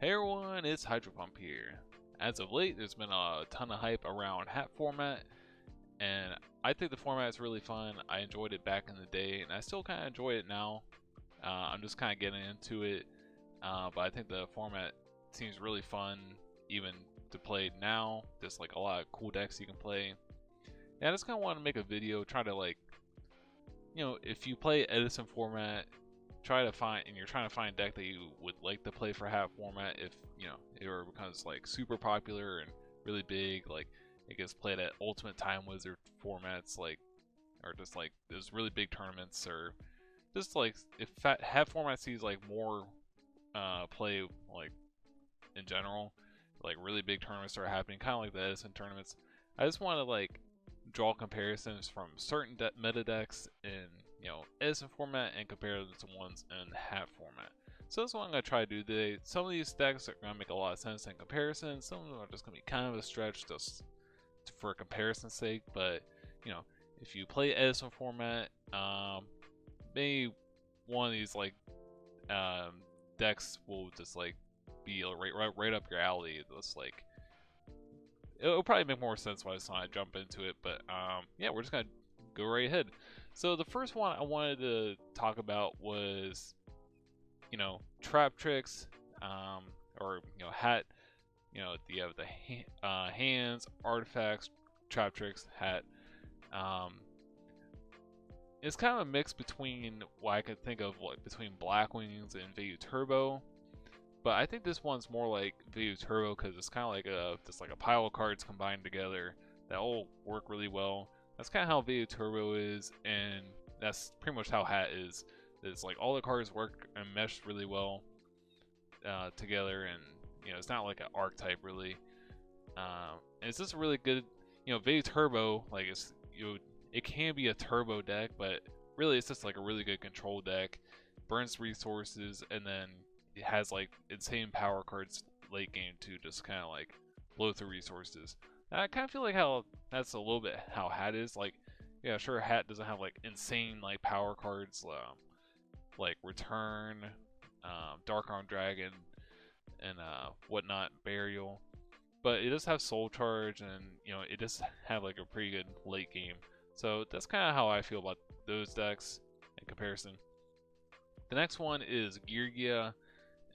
Hey everyone, it's Hydropump here. As of late, there's been a ton of hype around hat format, and I think the format is really fun. I enjoyed it back in the day, and I still kind of enjoy it now. I'm just kind of getting into it, but I think the format seems really fun, even to play now. There's like a lot of cool decks you can play. And I just kind of want to make a video, try to if you play Edison format, you're trying to find a deck that you would like to play for hat format. If it ever becomes like super popular and really big, like it gets played at Ultimate Time Wizard formats, or just like those really big tournaments, or just like if hat format sees like more play, like in general, like really big tournaments start happening, kind of like the Edison tournaments. I just want to like draw comparisons from certain meta decks in Edison format and compare them to ones in hat format. So that's what I'm going to try to do today. Some of these decks are going to make a lot of sense in comparison. Some of them are just going to be kind of a stretch just for comparison's sake. But if you play Edison format, maybe one of these decks will just like be right up your alley. It's like it'll probably make more sense by the time I jump into it, but yeah, we're just gonna go right ahead. So the first one I wanted to talk about was Traptrix, or hat. You have the hands, artifacts, Traptrix, hat. It's kind of a mix between what I could think of between Blackwings and Vayu Turbo. But I think this one's more like Vayu Turbo because it's kind of like just like a pile of cards combined together that all work really well. That's kind of how Vayu Turbo is, and that's pretty much how Hat is. It's like all the cards work and mesh really well together, and it's not like an archetype really. And it's just a really good, Vayu Turbo, like it can be a turbo deck, but really it's just like a really good control deck. Burns resources, and then it has like insane power cards late game to just kind of like blow through resources. And I kind of feel like how that's a little bit how Hat is. Like, yeah, sure, Hat doesn't have like insane like power cards like Return, Dark Arm Dragon, and whatnot, Burial. But it does have Soul Charge, and it does have like a pretty good late game. So that's kind of how I feel about those decks in comparison. The next one is Geargia.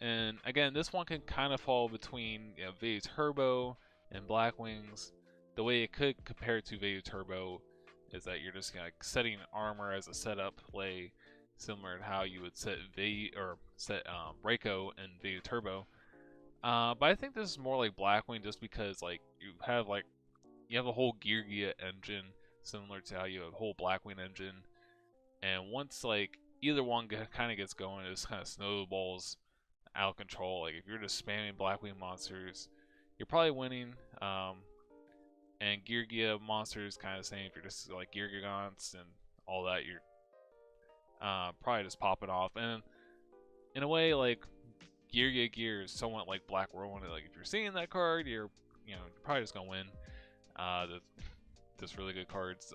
And again, this one can kind of fall between Vayu Turbo and Blackwings. The way it could compare to Vayu Turbo is that you're just setting armor as a setup play, similar to how you would set Reiko and Vayu Turbo. But I think this is more like Blackwing, just because like you have a whole Geargia engine, similar to how you have a whole Blackwing engine, and once like either one kind of gets going, it just kind of snowballs out of control. Like if you're just spamming Blackwing monsters, you're probably winning. And Geargia monsters kind of the same. If you're just like Geargigants and all that, you're probably just popping off. And in a way, like Geargia gear is somewhat like Black Whirlwind. Like if you're seeing that card, you're probably just gonna win. Just really good cards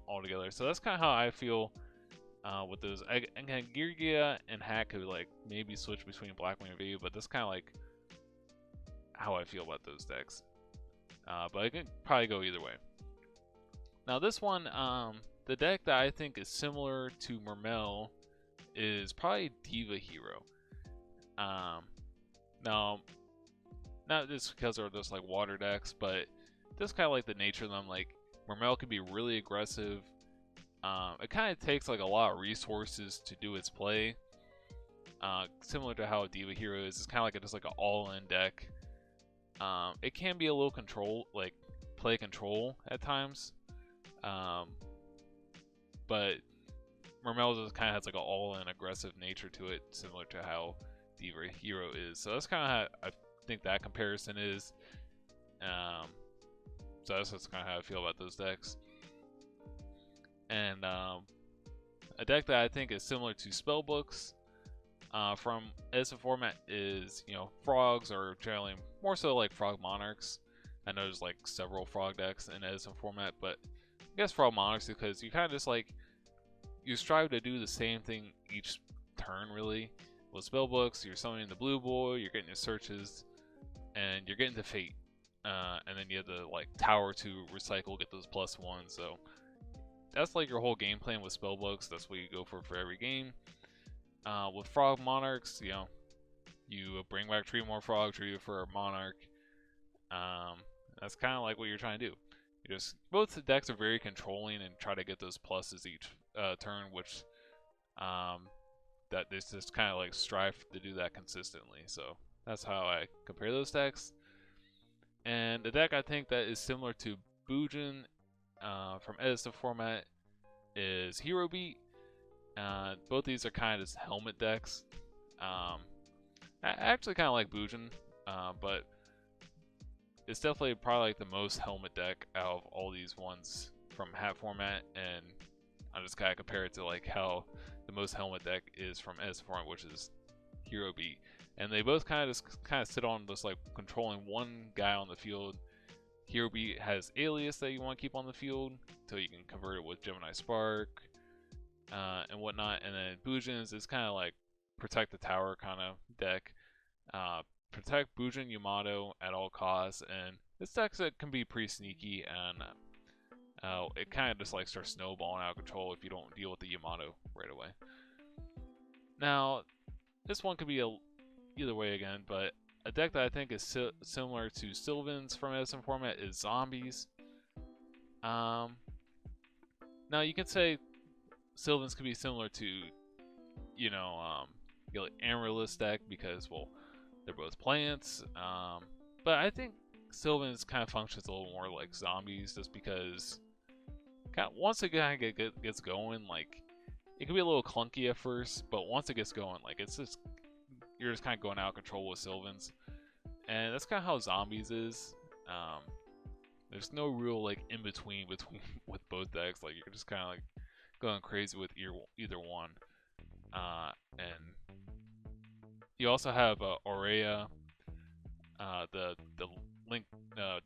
altogether. So that's kind of how I feel. With those, again, Geargia and Hat could like maybe switch between Blackwing and Vayu, but that's kind of like how I feel about those decks. But I can probably go either way. Now this one, the deck that I think is similar to Mermail is probably D-Hero. Now, not just because they're just like water decks, but just kind of like the nature of them. Like Mermail could be really aggressive. It kind of takes like a lot of resources to do its play, similar to how D-Hero is. It's kind of like just like an all-in deck. It can be a little play control at times, but Mermail just kind of has like an all-in aggressive nature to it, similar to how D-Hero is. So that's kind of how I think that comparison is. So that's just kind of how I feel about those decks. And a deck that I think is similar to Spellbooks from Edison format is, Frogs, or generally more so like Frog Monarchs. I know there's like several Frog decks in Edison format, but I guess Frog Monarchs because you kind of just like, you strive to do the same thing each turn really. with Spellbooks, you're summoning the blue boy, you're getting your searches, and you're getting to Fate. And then you have the like tower to recycle, get those +1s. So that's like your whole game plan with Spellbooks. That's what you go for every game. With Frog Monarchs, you know, you bring back 3 more frogs, treat it for a Monarch. That's kind of like what you're trying to do. You just both the decks are very controlling and try to get those pluses each turn, which that they just kind of like strive to do that consistently. So that's how I compare those decks. And the deck I think that is similar to Bujin from Edison format is Hero Beat. Both these are kind of just helmet decks. I actually kind of like Bujin, but it's definitely probably like the most helmet deck out of all these ones from hat format, and I just kind of compare it to like how the most helmet deck is from S format, which is Hero Beat, and they both kind of sit on just like controlling one guy on the field. Hero Beat has Alias that you want to keep on the field until you can convert it with Gemini Spark and whatnot, and then Bujin's is kind of like protect the tower kind of deck. Protect Bujin Yamato at all costs, and this deck can be pretty sneaky, and it kind of just like starts snowballing out of control if you don't deal with the Yamato right away. Now, this one could be either way again, but a deck that I think is similar to Sylvans from Edison format is Zombies. Now you can say Sylvans could be similar to, you know, Amaryllis deck because, well, they're both plants, but I think Sylvans kind of functions a little more like Zombies, just because once it kind of gets going, like it can be a little clunky at first, but once it gets going, like you're just kind of going out of control with Sylvans, and that's kind of how Zombies is. There's no real like in between with both decks. Like you're just kind of like going crazy with either one, and you also have Aurea, the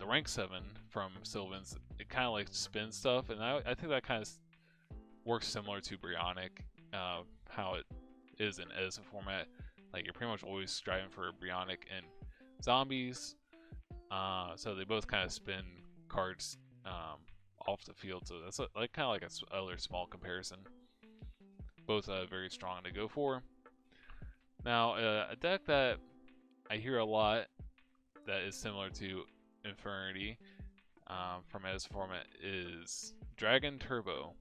rank 7 from Sylvans. It kind of like spins stuff, and I think that kind of works similar to Brionic, how it is in Edison format. Like you're pretty much always striving for Brionic and Zombies, so they both kind of spin cards off the field. So that's like kind of like another small comparison. Both very strong to go for. Now, a deck that I hear a lot that is similar to Infernity from Edison format is Dragon Turbo,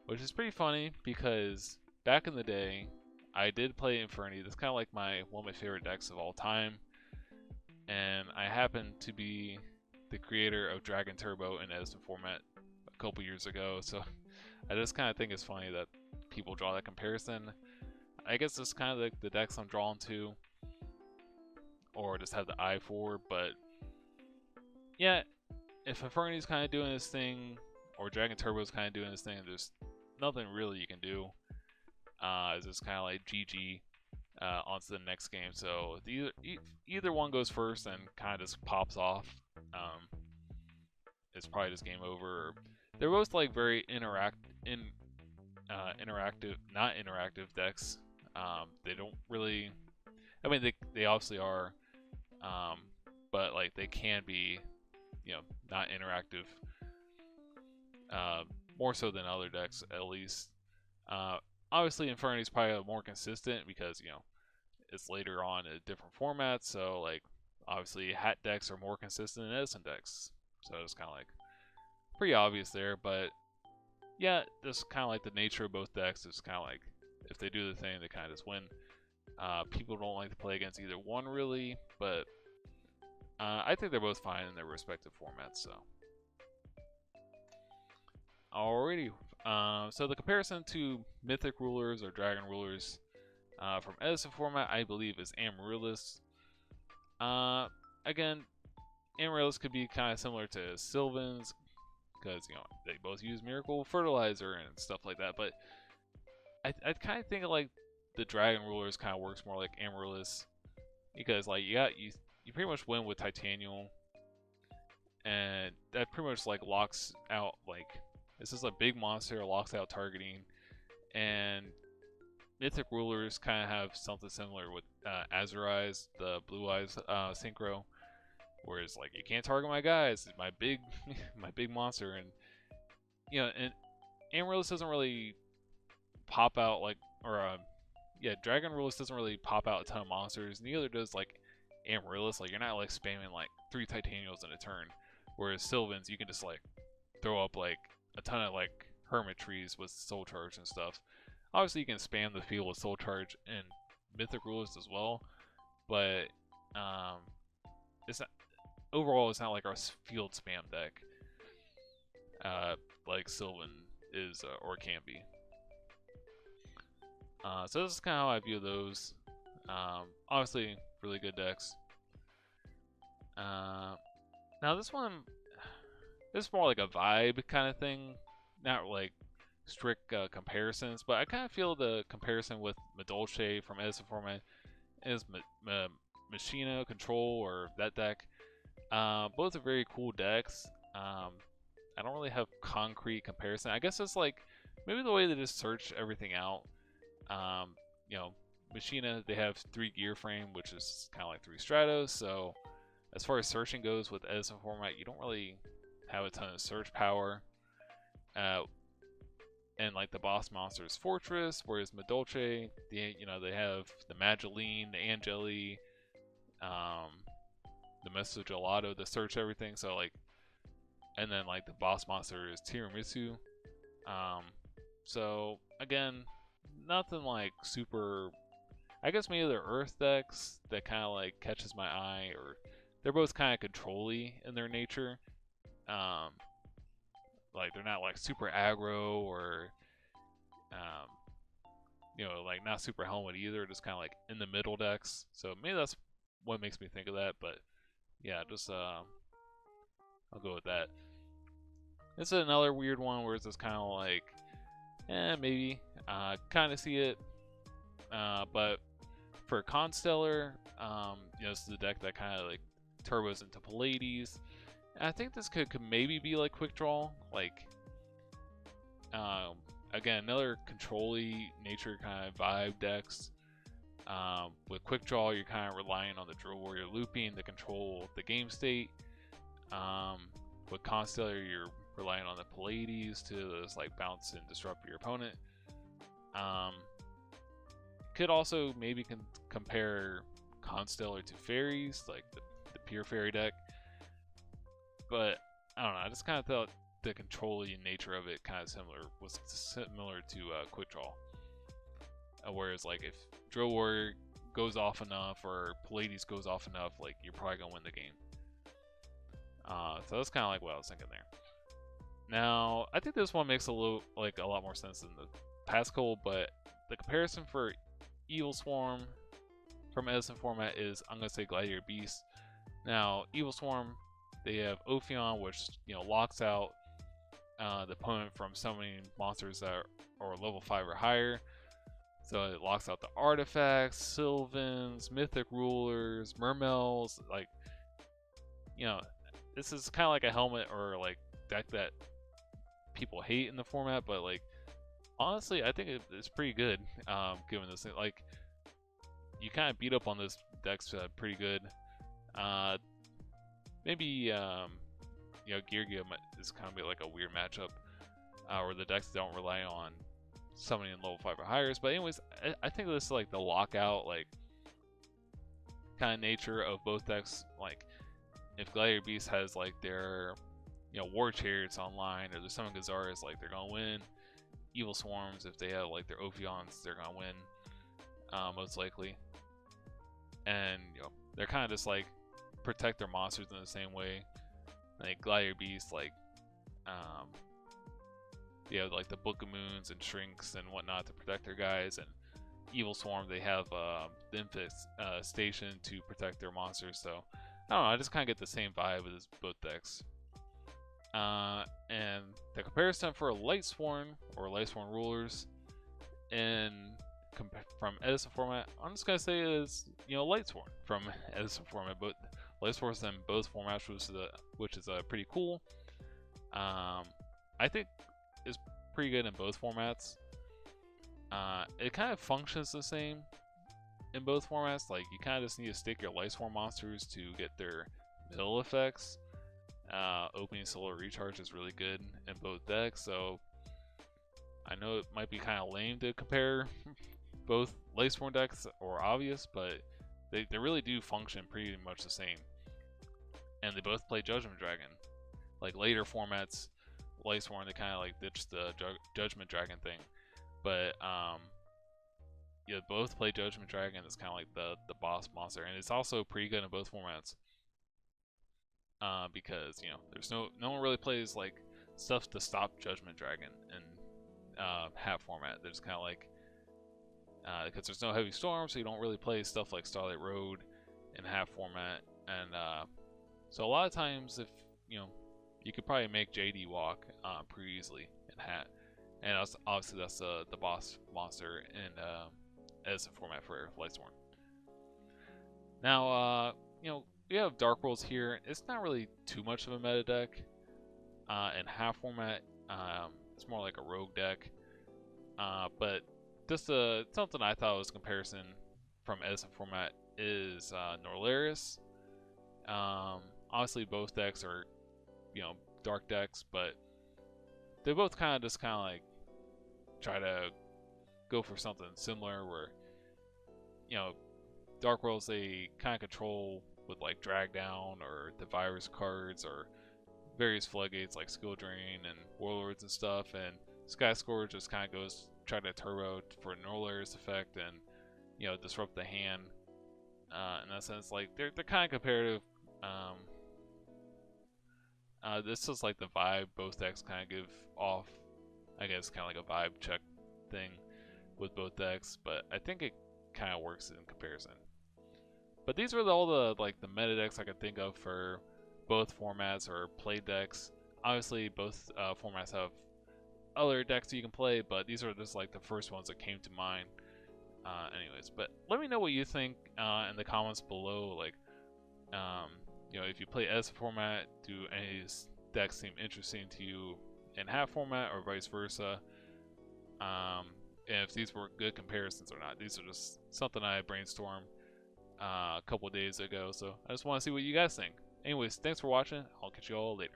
which is pretty funny because back in the day, I did play Infernity. That's kind of like one of my favorite decks of all time, and I happen to be the creator of Dragon Turbo in Edison format a couple years ago, so I just kind of think it's funny that people draw that comparison. I guess it's kind of like the decks I'm drawn to, or just have the eye for, but yeah, if Infernity's kind of doing this thing, or Dragon Turbo's kind of doing this thing, there's nothing really you can do. It's just kind of like GG on to the next game. So either one goes first and kind of just pops off. It's probably just game over. They're both like very interactive, not interactive decks. They don't really. I mean, they obviously are, but like they can be, not interactive. More so than other decks, at least. Obviously, Infernity is probably more consistent because it's later on in a different format. So like, obviously, hat decks are more consistent than Edison decks. So it's kind of like pretty obvious there. But yeah, just kind of like the nature of both decks. It's kind of like if they do the thing, they kind of just win. People don't like to play against either one really, but I think they're both fine in their respective formats. So, alrighty. So the comparison to Mythic rulers or Dragon rulers from Edison format, I believe, is Amaryllis. Again, Amaryllis could be kind of similar to Sylvans because they both use Miracle Fertilizer and stuff like that. But I kind of think of like the Dragon rulers kind of works more like Amaryllis because like you pretty much win with Titanium, and that pretty much like locks out like this is a big monster, locks out targeting, and Mythic rulers kind of have something similar with Azure Eyes, the Blue Eyes synchro, whereas like you can't target my guys, my big my big monster, and and Amaryllis doesn't really pop out like, or yeah, Dragon Rulers doesn't really pop out a ton of monsters. Neither does like Amaryllis. Like you're not like spamming like 3 Titanials in a turn, whereas Sylvans you can just like throw up like a ton of like Hermit trees with Soul Charge and stuff. Obviously you can spam the field with Soul Charge and Mythic Rulers as well, but it's not, overall it's not like our field spam deck like Sylvan is or can be. So this is kind of how I view those. Obviously, really good decks. Now this one, this is more like a vibe kind of thing, not like strict comparisons. But I kind of feel the comparison with Madolche from Edison format is Machina Control or that deck. Both are very cool decks. I don't really have concrete comparison. I guess it's like maybe the way they just search everything out. Machina, they have 3 gear frame, which is kind of like 3 Stratos. So as far as searching goes with Edison format, you don't really have a ton of search power. And like the boss monster is Fortress, whereas Madolche, they have the Mageline, the Angeli, the Meso Gelato to search everything. So like, and then like the boss monster is Tiramisu. So again, nothing like super. I guess maybe they're Earth decks that kind of like catches my eye, or they're both kind of control-y in their nature. Like they're not like super aggro or like not super helmet either. Just kind of like in the middle decks. So maybe that's what makes me think of that. But yeah, just I'll go with that. This is another weird one where it's just kind of like, maybe kind of see it. But for Constellar, this is a deck that kind of like turbos into Pallades. And I think this could maybe be like quick draw, like again another control-y nature kind of vibe decks. With quick draw, you're kind of relying on the Drill Warrior looping to control the game state. With Constellar, you're relying on the Pallades to just like bounce and disrupt your opponent. Could also maybe compare Constellar to Fairies, like the pure Fairy deck. But I don't know. I just kind of thought the control-y nature of it was similar to Quick Draw. Whereas like if Drill Warrior goes off enough or Pallades goes off enough, like you're probably gonna win the game. So that's kind of like what I was thinking there. Now I think this one makes a lot more sense than the past couple, but the comparison for Evilswarm from Edison format is, I'm gonna say, Gladiator Beast. Now Evilswarm, they have Ophion, which locks out the opponent from summoning monsters that are level 5 or higher. So it locks out the artifacts, Sylvans, Mythic Rulers, Mermails. Like, this is kind of like a helmet or like deck that people hate in the format, but like honestly, I think it's pretty good. Given this thing, like you kind of beat up on this deck's pretty good. Maybe Geargia is kind of like a weird matchup, where the decks don't rely on summoning in level 5 or higher. But anyways, I think this is like the lockout like kind of nature of both decks. Like if Gladiator Beast has like their War Chariots online, or the Summon Gazaras, like they're gonna win. Evilswarms, if they have like their Ophions, they're gonna win, most likely. And they're kind of just like protect their monsters in the same way. Like Gladiator Beast, like they have like the Book of Moons and Shrinks and whatnot to protect their guys, and Evilswarm, they have the Infestation to protect their monsters. So I don't know, I just kind of get the same vibe with both decks. And the comparison for Lightsworn or Lightsworn Rulers from Edison format, I'm just gonna say is Lightsworn from Edison format, but Lightsworn's in both formats, which is pretty cool. I think is pretty good in both formats. It kind of functions the same in both formats. Like, you kind of just need to stick your Lightsworn monsters to get their middle effects. Opening Solar Recharge is really good in both decks, so I know it might be kind of lame to compare both Lightsworn decks or obvious, but they really do function pretty much the same. And they both play Judgment Dragon. Like, later formats, Lightsworn, they kind of like ditched the Judgment Dragon thing. But yeah, both play Judgment Dragon. It's kind of like the boss monster, and it's also pretty good in both formats. Because, you know, there's no one really plays like stuff to stop Judgment Dragon in half format. There's kind of like because there's no heavy storm, so you don't really play stuff like Starlight Road in half format. And so a lot of times, if you know, you could probably make JD walk pretty easily in hat. And obviously that's the boss monster in Edison format for Lightsworn. Now, you know, we have Dark Worlds here. It's not really too much of a meta deck. In half format, it's more like a rogue deck. But just something I thought was a comparison from Edison format is Norlaris. Obviously both decks are, you know, dark decks, but they both kind of like try to go for something similar where, you know, Dark Worlds, they kind of control with like Drag Down or the Virus cards or various floodgates like Skill Drain and Warlords and stuff, and Sky Scourge just kind of goes try to turbo for Norlaris effect and, you know, disrupt the hand. In that sense, like they're kind of comparative. This is like the vibe both decks kind of give off. I guess kind of like a vibe check thing with both decks, but I think it kind of works in comparison. But these are all the meta decks I could think of for both formats or play decks. Obviously, both formats have other decks you can play, but these are just like the first ones that came to mind. Anyways, but let me know what you think in the comments below. Like, you know, if you play S format, do any of these decks seem interesting to you in half format or vice versa? And if these were good comparisons or not. These are just something I brainstormed a couple days ago, so I just want to see what you guys think. Anyways, thanks for watching. I'll catch you all later.